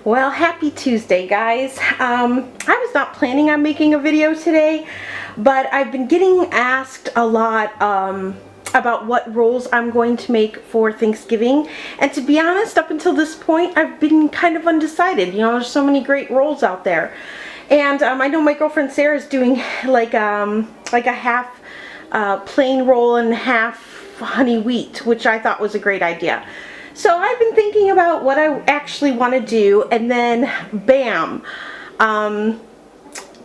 Well, happy Tuesday, guys. I was not planning on making a video today, but I've been getting asked a lot about what rolls I'm going to make for Thanksgiving. And to be honest, up until this point, I've been kind of undecided. You know, there's so many great rolls out there. And I know my girlfriend Sarah's doing like a half plain roll and half honey wheat, which I thought was a great idea. So I've been thinking about what I actually want to do, and then bam,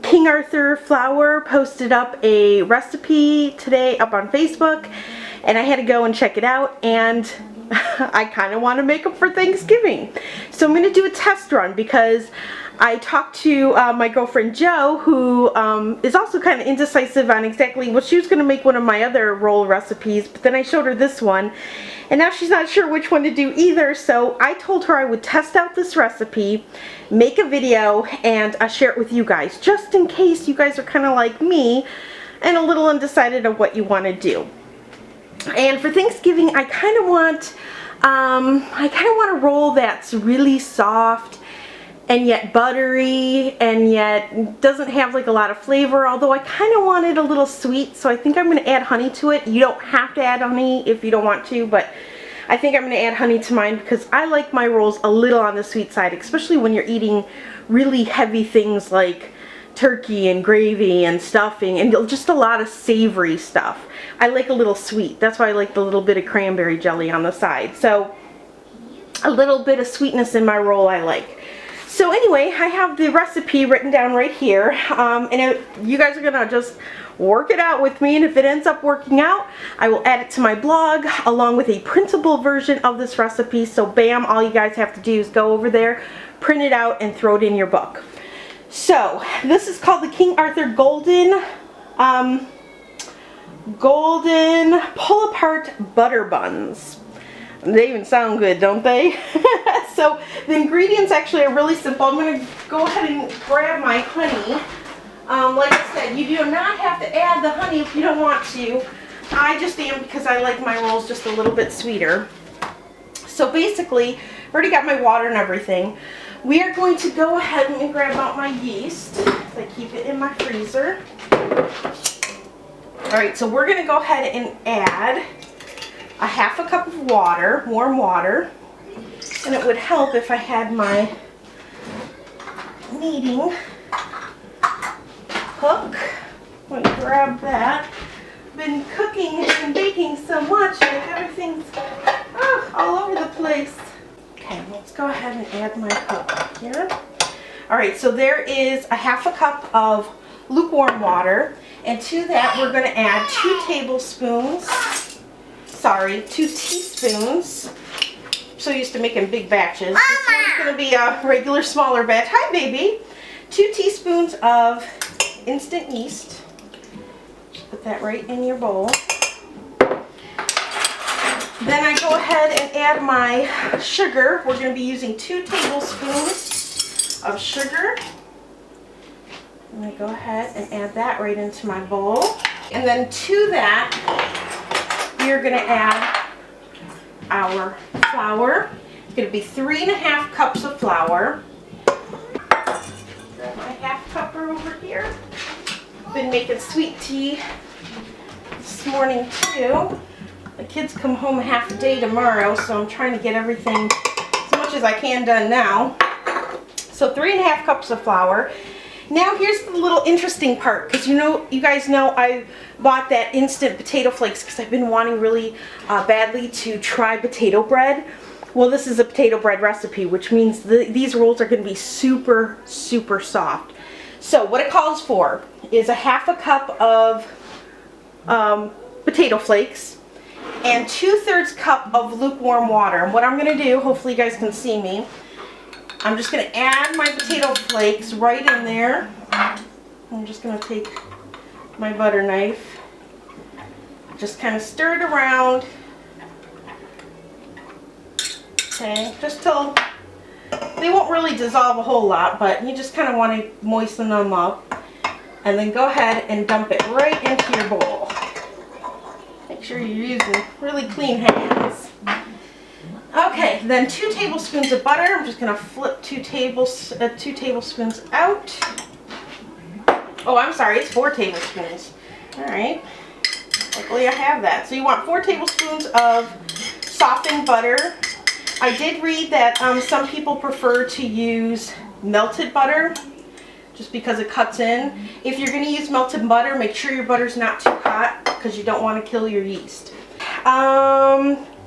King Arthur Flour posted up a recipe today up on Facebook, and I had to go and check it out, and I kind of want to make them for Thanksgiving. So I'm going to do a test run because I talked to my girlfriend Jo, who is also kind of indecisive on exactly, well, she was going to make one of my other roll recipes, but then I showed her this one, and now she's not sure which one to do either. So I told her I would test out this recipe, make a video, and share it with you guys, just in case you guys are kind of like me and a little undecided of what you want to do. And for Thanksgiving, I kind of want a roll that's really soft and yet buttery and yet doesn't have like a lot of flavor, although I kind of want it a little sweet, so I think I'm going to add honey to it. You don't have to add honey if you don't want to, but I think I'm going to add honey to mine because I like my rolls a little on the sweet side, especially when you're eating really heavy things like turkey and gravy and stuffing and just a lot of savory stuff. I like a little sweet. That's why I like the little bit of cranberry jelly on the side. So a little bit of sweetness in my roll I like. So anyway, I have the recipe written down right here, and you guys are going to just work it out with me, and if it ends up working out, I will add it to my blog along with a printable version of this recipe. So bam, all you guys have to do is go over there, print it out, and throw it in your book. So this is called the King Arthur Golden Pull-Apart Butter Buns. They even sound good, don't they? So the ingredients actually are really simple. I'm going to go ahead and grab my honey. Like I said, you do not have to add the honey if you don't want to. I just am because I like my rolls just a little bit sweeter. So basically, I've already got my water and everything. We are going to go ahead and grab out my yeast. I keep it in my freezer. Alright, so we're going to go ahead and add a half a cup of water, warm water, and it would help if I had my kneading hook. I'm going to grab that. Been cooking and baking so much that everything's all over the place. Okay, let's go ahead and add my hook here. Alright, so there is a half a cup of lukewarm water, and to that we're going to add 2 teaspoons. I'm so used to making big batches. This one's going to be a regular smaller batch. Hi, baby. 2 teaspoons of instant yeast. Just put that right in your bowl. Then I go ahead and add my sugar. We're going to be using 2 tablespoons of sugar. I'm going to go ahead and add that right into my bowl. And then to that, we're going to add our flour. It's going to be 3.5 cups of flour. Grab my half cupper over here. Been making sweet tea this morning too. The kids come home a half a day tomorrow, so I'm trying to get everything as much as I can done now. So 3.5 cups of flour. Now here's the little interesting part, because you guys know I bought that instant potato flakes because I've been wanting really badly to try potato bread. Well, this is a potato bread recipe, which means these rolls are going to be super, super soft. So what it calls for is a half a cup of potato flakes and 2/3 cup of lukewarm water. And what I'm going to do, hopefully you guys can see me, I'm just going to add my potato flakes right in there. I'm just going to take my butter knife, just kind of stir it around. Okay, just till they won't really dissolve a whole lot, but you just kind of want to moisten them up. And then go ahead and dump it right into your bowl. Make sure you're using really clean hands. Okay, then 2 tablespoons of butter. I'm just gonna flip 2 tablespoons out. Oh, I'm sorry, it's 4 tablespoons. All right, luckily I have that. So you want 4 tablespoons of softened butter. I did read that some people prefer to use melted butter just because it cuts in. If you're gonna use melted butter, make sure your butter's not too hot because you don't want to kill your yeast.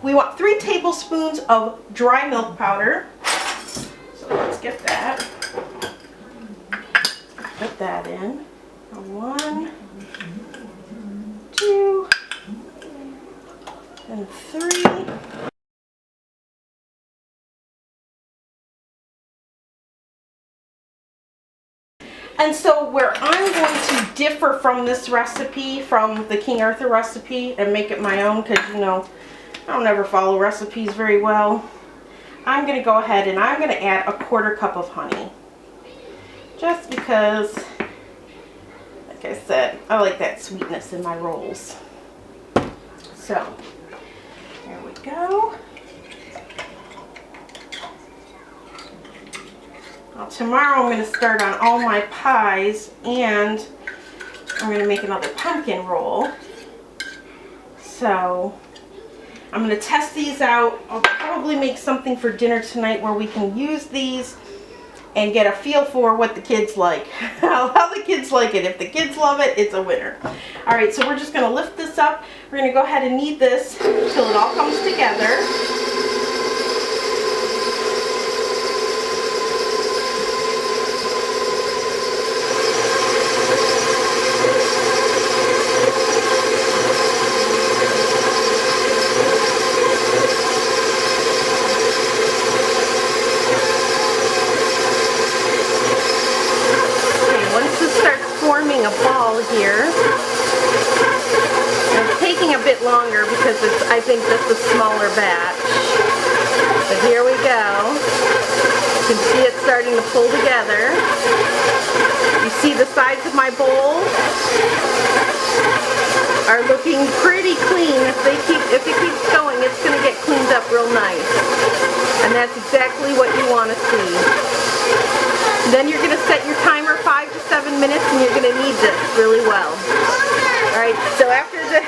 We want 3 tablespoons of dry milk powder. So let's get that. Put that in. 1, 2, and 3. And so where I'm going to differ from this recipe, from the King Arthur recipe, and make it my own, because you know, I don't ever follow recipes very well. I'm going to go ahead and I'm going to add a 1/4 cup of honey. Just because, like I said, I like that sweetness in my rolls. So, there we go. Now, tomorrow I'm going to start on all my pies, and I'm going to make another pumpkin roll. So I'm going to test these out. I'll probably make something for dinner tonight where we can use these and get a feel for what the kids like. How the kids like it. If the kids love it, it's a winner. Alright, so we're just going to lift this up. We're going to go ahead and knead this until it all comes together. A ball here. It's taking a bit longer because it's, I think, just a smaller batch. But here we go. You can see it starting to pull together. You see the sides of my bowl are looking pretty clean. If it keeps going, it's going to get cleaned up real nice. And that's exactly what you want to see. Then you're going to set your timer 5 to 7 minutes, and you're going to knead this really well. Alright, so after the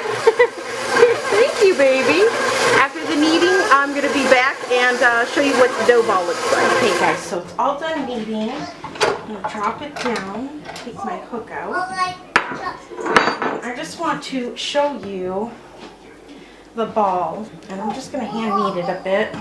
thank you, baby. After the kneading, I'm going to be back and show you what the dough ball looks like. Okay guys, so it's all done kneading. I'm going to drop it down, take my hook out. I just want to show you the ball, and I'm just going to hand knead it a bit.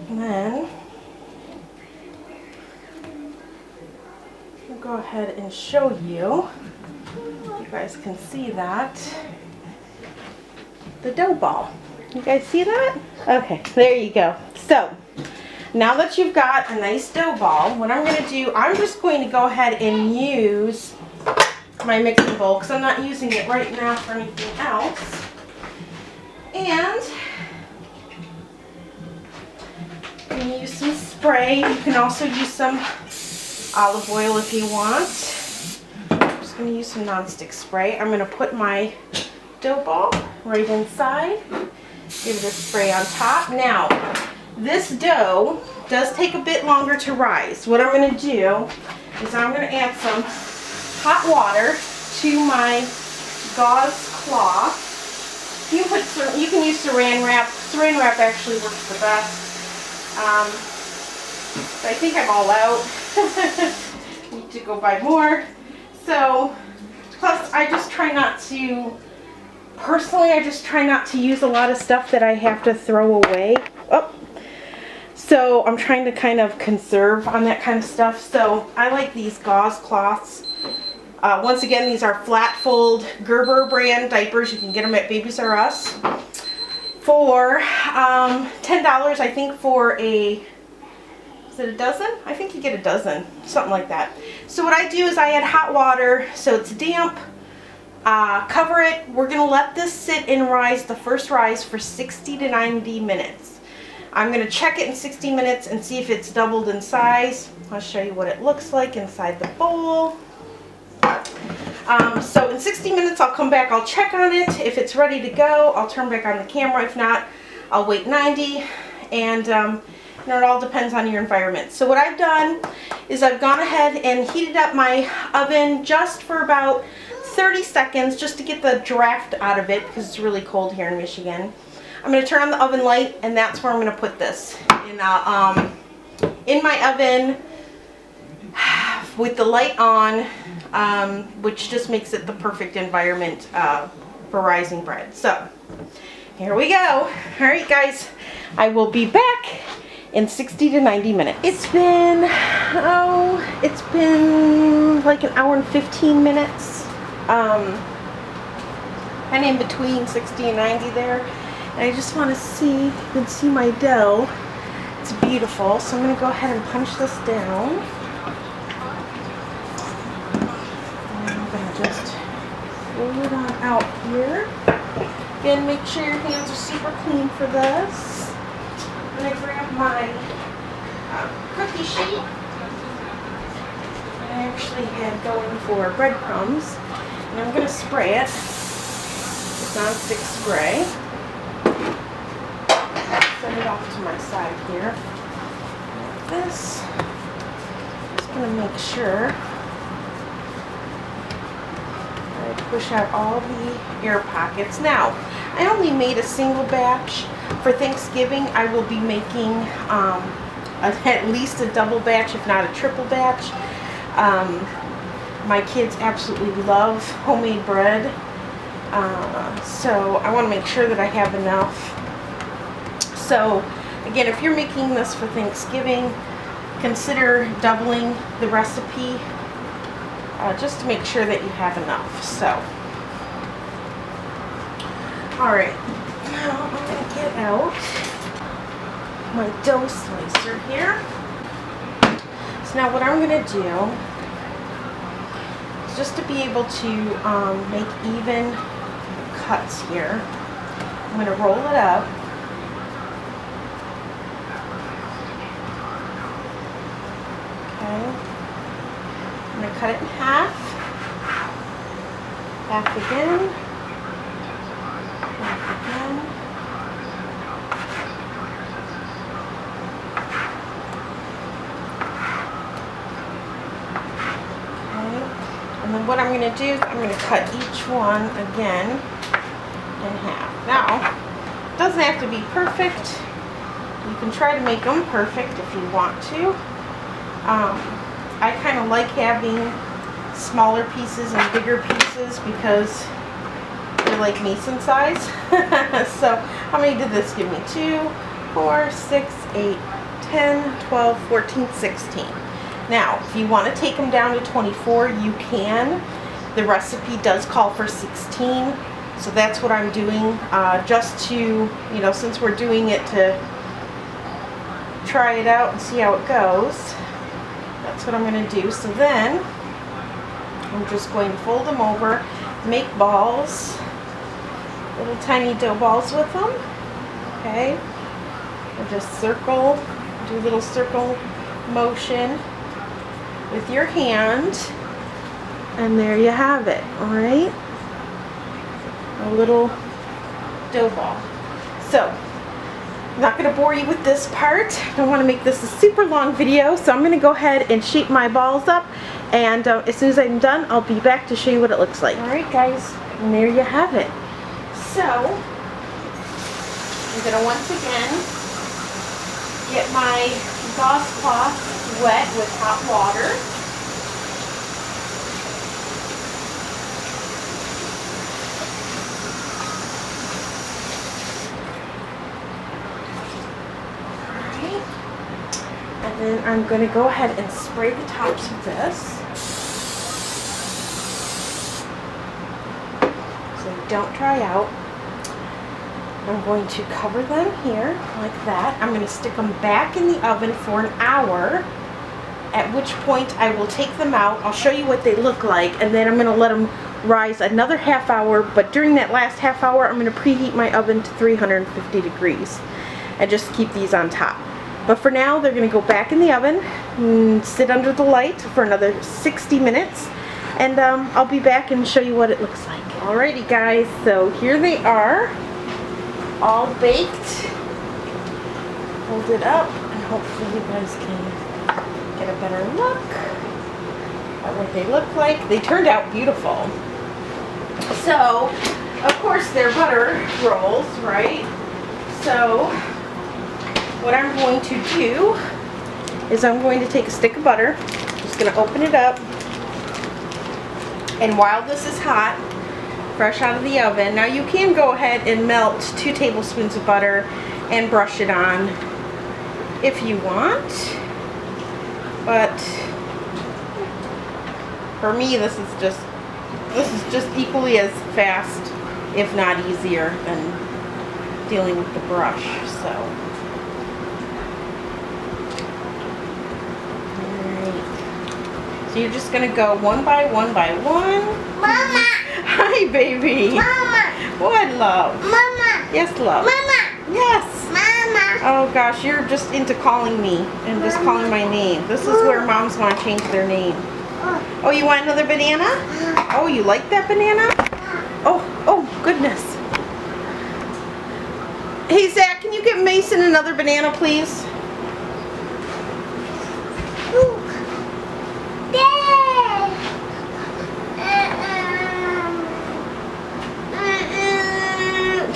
And then I'll go ahead and show you. You guys can see that. The dough ball. You guys see that? Okay, there you go. So, now that you've got a nice dough ball, what I'm going to do, I'm just going to go ahead and use my mixing bowl because I'm not using it right now for anything else. And you can use some spray. You can also use some olive oil if you want. I'm just going to use some nonstick spray. I'm going to put my dough ball right inside. Give it a spray on top. Now, this dough does take a bit longer to rise. What I'm going to do is I'm going to add some hot water to my gauze cloth. You can use saran wrap. Saran wrap actually works the best. But I think I'm all out. Need to go buy more. So, plus I just try not to, personally I just try not to use a lot of stuff that I have to throw away. Oh. So I'm trying to kind of conserve on that kind of stuff. So I like these gauze cloths Once again, these are flat fold Gerber brand diapers. You can get them at Babies R Us for $10, I think, for a, is it a dozen? I think you get a dozen, something like that. So what I do is I add hot water so it's damp, cover it. We're going to let this sit and rise, the first rise, for 60 to 90 minutes. I'm going to check it in 60 minutes and see if it's doubled in size. I'll show you what it looks like inside the bowl. So in 60 minutes I'll come back, I'll check on it. If it's ready to go, I'll turn back on the camera. If not, I'll wait 90. And you know, it all depends on your environment. So what I've done is I've gone ahead and heated up my oven just for about 30 seconds just to get the draft out of it because it's really cold here in Michigan. I'm going to turn on the oven light, and that's where I'm going to put this in my oven with the light on, which just makes it the perfect environment for rising bread. So here we go. All right, guys, I will be back in 60 to 90 minutes. It's been like an hour and 15 minutes, and in between 60 and 90 there. And I just want to see if you can see my dough. It's beautiful, so I'm going to go ahead and punch this down. And I'm going to just roll it on out here. Again, make sure your hands are super clean for this. I'm going to grab my cookie sheet. I actually had going for breadcrumbs. And I'm going to spray it with non-stick spray. Set it off to my side here. Like this. Just going to make sure I push out all the air pockets. Now, I only made a single batch. For Thanksgiving, I will be making at least a double batch, if not a triple batch. My kids absolutely love homemade bread, so I want to make sure that I have enough. So again, if you're making this for Thanksgiving, consider doubling the recipe just to make sure that you have enough. So, alright, now I'm going to get out my dough slicer here. So now what I'm going to do is just to be able to make even cuts here, I'm going to roll it up. I'm going to cut it in half, half again, half again, okay, and then what I'm going to do is I'm going to cut each one again in half. Now, it doesn't have to be perfect. You can try to make them perfect if you want to. I kind of like having smaller pieces and bigger pieces because they're like mason size. So how many did this give me? 2, 4, 6, 8, 10, 12, 14, 16. Now, if you want to take them down to 24, you can. The recipe does call for 16. So that's what I'm doing, just to, you know, since we're doing it to try it out and see how it goes. That's what I'm going to do. So then I'm just going to fold them over, make balls, little tiny dough balls with them. Okay, and just circle, do a little circle motion with your hand, and there you have it. All right, a little dough ball. So I'm not going to bore you with this part. I don't want to make this a super long video, so I'm going to go ahead and shape my balls up, and as soon as I'm done, I'll be back to show you what it looks like. Alright guys, and there you have it. So, I'm going to once again get my gauze cloth wet with hot water. And then I'm going to go ahead and spray the tops of this. don't dry out. I'm going to cover them here like that. I'm going to stick them back in the oven for an hour, at which point I will take them out. I'll show you what they look like, and then I'm going to let them rise another half hour, but during that last half hour I'm going to preheat my oven to 350 degrees and just keep these on top. But for now they're going to go back in the oven and sit under the light for another 60 minutes, and I'll be back and show you what it looks like. Alrighty guys, so here they are, all baked. Hold it up and hopefully you guys can get a better look at what they look like. They turned out beautiful. So, of course they're butter rolls, right? So, what I'm going to do is I'm going to take a stick of butter, just going to open it up, and while this is hot, fresh out of the oven, now you can go ahead and melt 2 tablespoons of butter and brush it on if you want, but for me this is just equally as fast, if not easier, than dealing with the brush. So alright, so you're just gonna go one by one by one. Mama! Hi baby! Mama! What, love? Mama! Yes, love. Mama! Yes! Mama! Oh gosh, you're just into calling me and just calling my name. This is where moms want to change their name. Oh, you want another banana? Oh, you like that banana? Oh goodness. Hey Zach, can you get Mason another banana, please?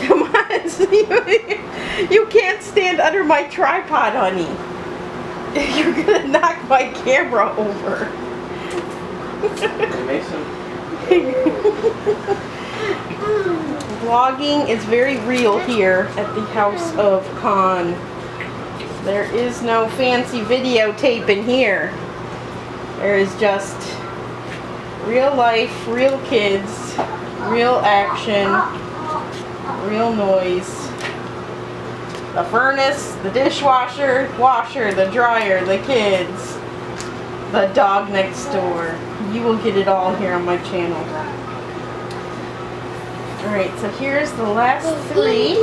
Come on, you can't stand under my tripod, honey. You're gonna knock my camera over. Mason. Vlogging is very real here at the House of Con. There is no fancy videotape in here. There is just real life, real kids, real action, real noise. The furnace, the dishwasher, washer, the dryer, the kids, the dog next door. You will get it all here on my channel. Alright, so here's the last 3.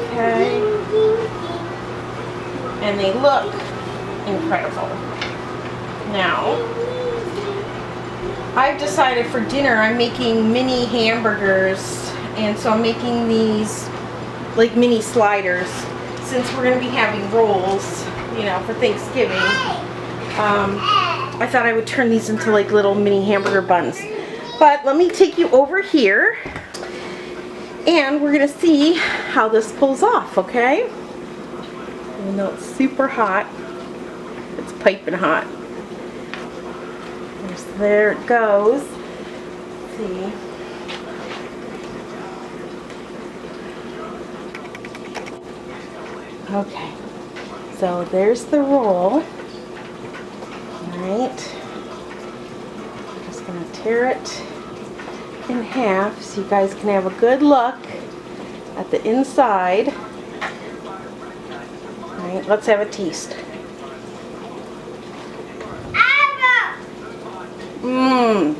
Okay. And they look incredible. Now, I've decided for dinner I'm making mini hamburgers, and so I'm making these like mini sliders since we're going to be having rolls, you know, for Thanksgiving. I thought I would turn these into like little mini hamburger buns. But let me take you over here and we're going to see how this pulls off, okay? Even though it's super hot, it's piping hot. There it goes. Let's see. Okay, so there's the roll. Alright, I'm just going to tear it in half so you guys can have a good look at the inside. Alright, let's have a taste. Mmm.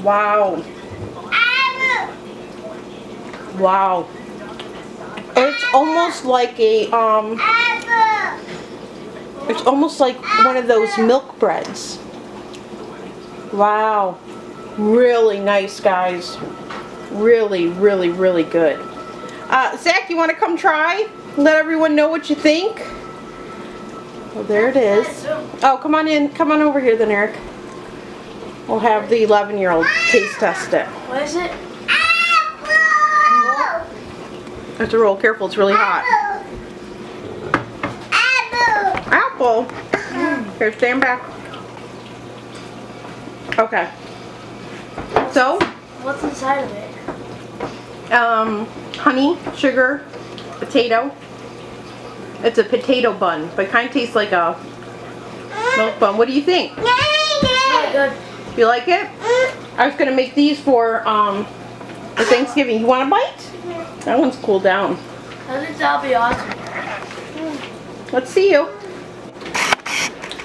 Wow. Wow. It's almost like a it's almost like one of those milk breads. Wow. Really nice, guys. Really, really, really good. Zach, you want to come try? Let everyone know what you think. Well, there it is. Oh, come on in. Come on over here then, Eric. We'll have the 11-year-old taste test it. What is it? Have to roll careful, it's really hot. Apple. Here, stand back. Okay. So, What's inside of it? honey, sugar, potato. It's a potato bun, but it kind of tastes like a milk bun. What do you think? Really good. You like it? I was gonna make these for Thanksgiving. You want a bite? That one's cooled down. I think that'll be awesome. Let's see you.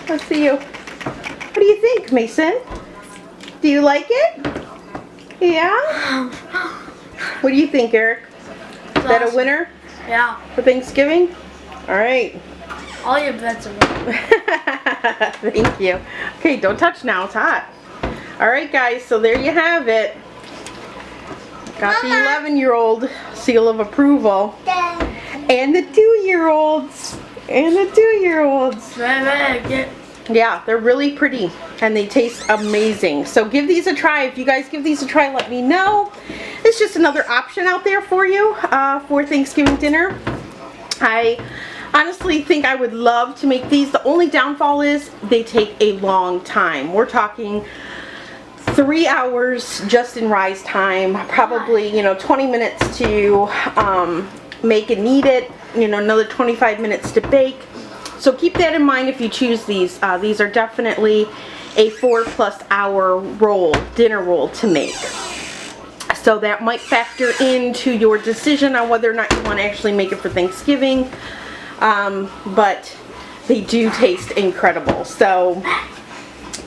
Let's see you. What do you think, Mason? Do you like it? Yeah? What do you think, Eric? Is that a winner Yeah. for Thanksgiving? All right. All your bets are wrong. Thank you. Okay, don't touch now. It's hot. All right, guys. So there you have it. Got the 11-year-old seal of approval. And the 2-year-olds. And the 2-year-olds. Yeah, they're really pretty. And they taste amazing. So give these a try. If you guys give these a try, let me know. It's just another option out there for you for Thanksgiving dinner. I honestly think I would love to make these. The only downfall is they take a long time. We're talking 3 hours just in rise time, probably, 20 minutes to make and knead it, another 25 minutes to bake. So keep that in mind if you choose these. These are definitely a 4+ hour roll, dinner roll to make. So that might factor into your decision on whether or not you want to actually make it for Thanksgiving. But they do taste incredible. So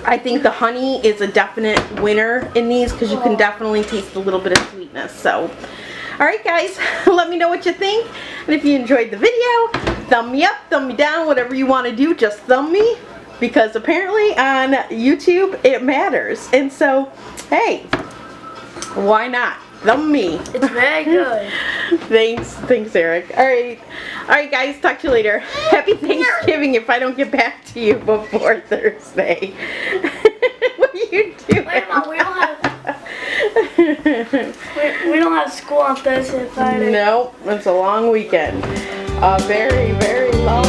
I think the honey is a definite winner in these because you can definitely taste a little bit of sweetness. So, alright guys, let me know what you think. And if you enjoyed the video, thumb me up, thumb me down, whatever you want to do, just thumb me. Because apparently on YouTube it matters. And so, hey, why not? Thumb me. It's very good. Thanks Eric. Alright guys, talk to you later. Happy Thanksgiving if I don't get back to you before Thursday. What are you doing? Wait, Mom, we don't have school on Thursday and Friday. Nope, it's a long weekend. A very, very long